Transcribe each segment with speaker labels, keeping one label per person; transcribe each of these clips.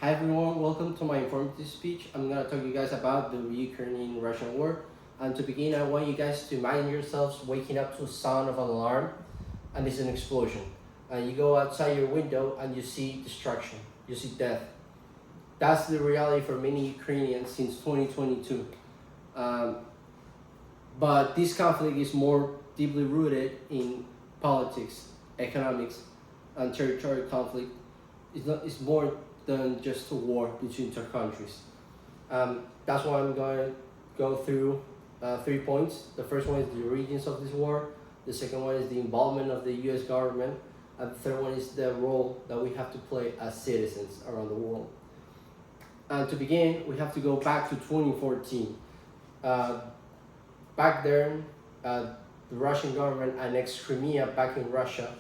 Speaker 1: Hi everyone, welcome to my informative speech. I'm gonna talk to you guys about the Ukrainian-Russian war. And to begin, I want you guys to imagine yourselves waking up to the sound of an alarm, and it's an explosion. And you go outside your window and you see destruction, you see death. That's the reality for many Ukrainians since 2022. Um, but this conflict is more deeply rooted in politics, economics, and territorial conflict. It's more than just a war between two countries. That's why I'm going to go through 3 points. The first one is the origins of this war. The second one is the involvement of the U.S. government. And the third one is the role that we have to play as citizens around the world. And to begin, we have to go back to 2014. Back then, the Russian government annexed Crimea back in Russia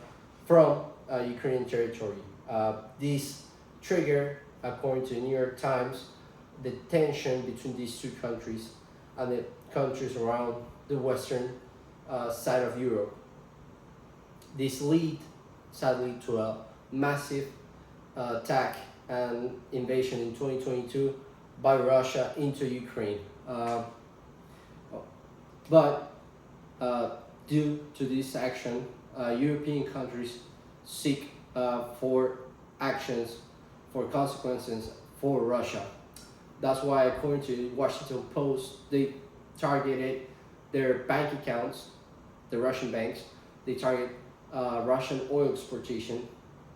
Speaker 1: from Ukrainian territory. This triggered, according to the New York Times, the tension between these two countries and the countries around the western side of Europe. This led, sadly, to a massive attack and invasion in 2022 by Russia into Ukraine. But due to this action, European countries seek for actions, for consequences for Russia. That's why, according to Washington Post, they targeted their bank accounts, the Russian banks. They target Russian oil exportation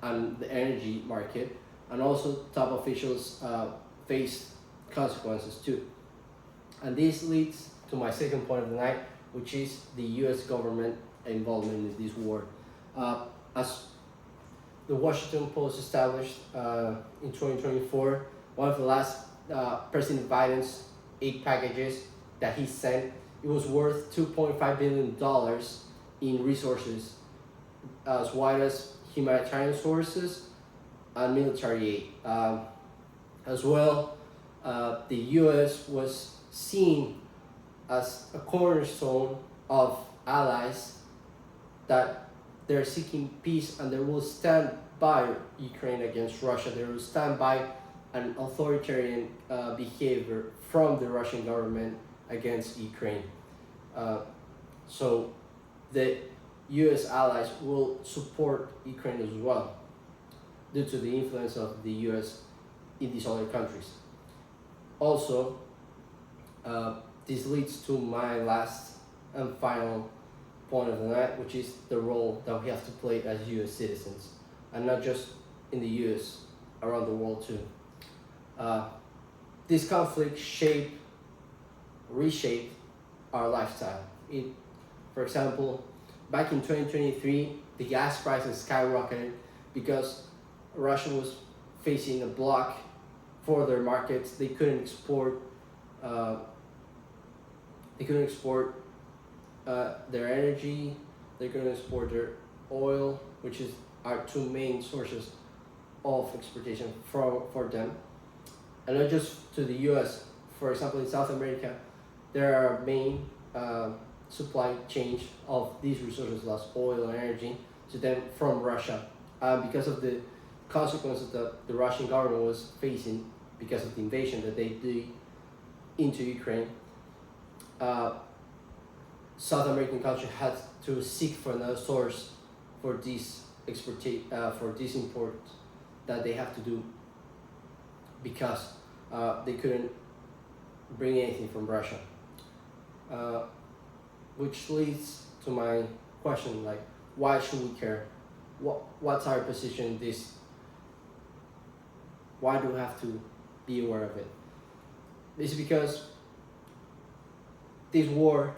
Speaker 1: and the energy market, and also top officials face consequences too. And this leads to my second point of the night, which is the U.S. government involvement in this war. As the Washington Post established in 2024, one of the last President Biden's aid packages that he sent, it was worth $2.5 billion in resources, as well as humanitarian sources and military aid. As well, the U.S. was seen as a cornerstone of allies that they're seeking peace, and they will stand by Ukraine against Russia. They will stand by an authoritarian behavior from the Russian government against Ukraine. So the U.S. allies will support Ukraine as well due to the influence of the U.S. in these other countries. Also, this leads to my last and final point of the night, which is the role that we have to play as U.S. citizens, and not just in the U.S., around the world too. This conflict reshaped our lifestyle. For example, back in 2023, the gas prices skyrocketed because Russia was facing a block for their markets. They couldn't export. Their energy. They couldn't export their oil, which is our two main sources of exportation for them. And not just to the U.S. For example, in South America, there are main supply chains of these resources, like oil and energy, to them from Russia, because of the consequences that the Russian government was facing because of the invasion that they did into Ukraine. South American country had to seek for another source for this import that they have to do, because they couldn't bring anything from Russia. Which leads to my question, like, why should we care? What's our position in this? Why do we have to be aware of it? This is because this war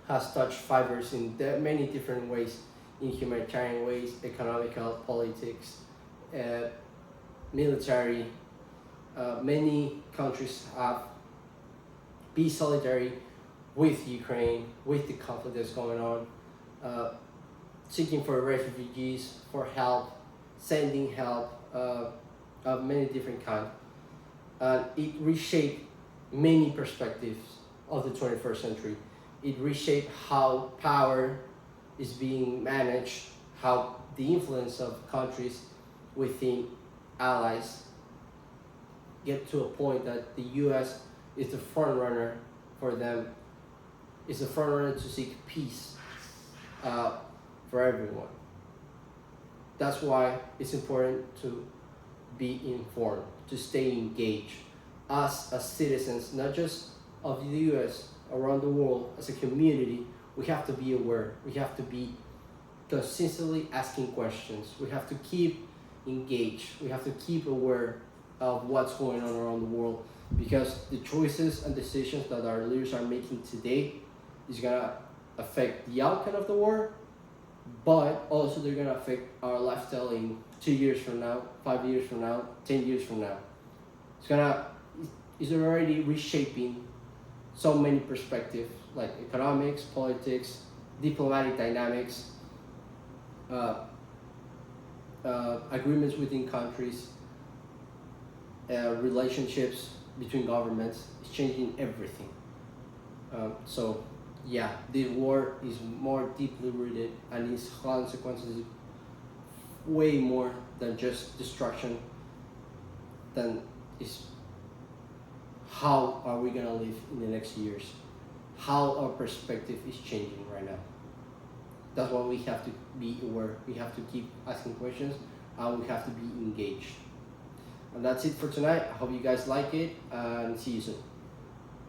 Speaker 1: has touched fibers in many different ways, in humanitarian ways, economical, politics, military. Many countries have be solidary with Ukraine, with the conflict that's going on, seeking for refugees, for help, sending help of many different kinds. It reshaped many perspectives of the 21st century. It reshaped how power is being managed, how the influence of countries within allies get to a point that the U.S. is the front runner for them, is the front runner to seek peace for everyone. That's why it's important to be informed, to stay engaged. Us as citizens, not just of the U.S., around the world, as a community, we have to be aware. We have to be consistently asking questions. We have to keep engaged. We have to keep aware of what's going on around the world, because the choices and decisions that our leaders are making today is gonna affect the outcome of the war, but also they're gonna affect our lifestyle in 2 years from now, 5 years from now, 10 years from now. It's already reshaping so many perspectives, like economics, politics, diplomatic dynamics, agreements within countries, relationships between governments. It's changing everything. So yeah, the war is more deeply rooted, and its consequences is way more than just destruction. Than is how are we gonna live in the next years? How our perspective is changing right now. That's why we have to be aware. We have to keep asking questions, and we have to be engaged. And that's it for tonight. I hope you guys like it, and see you soon.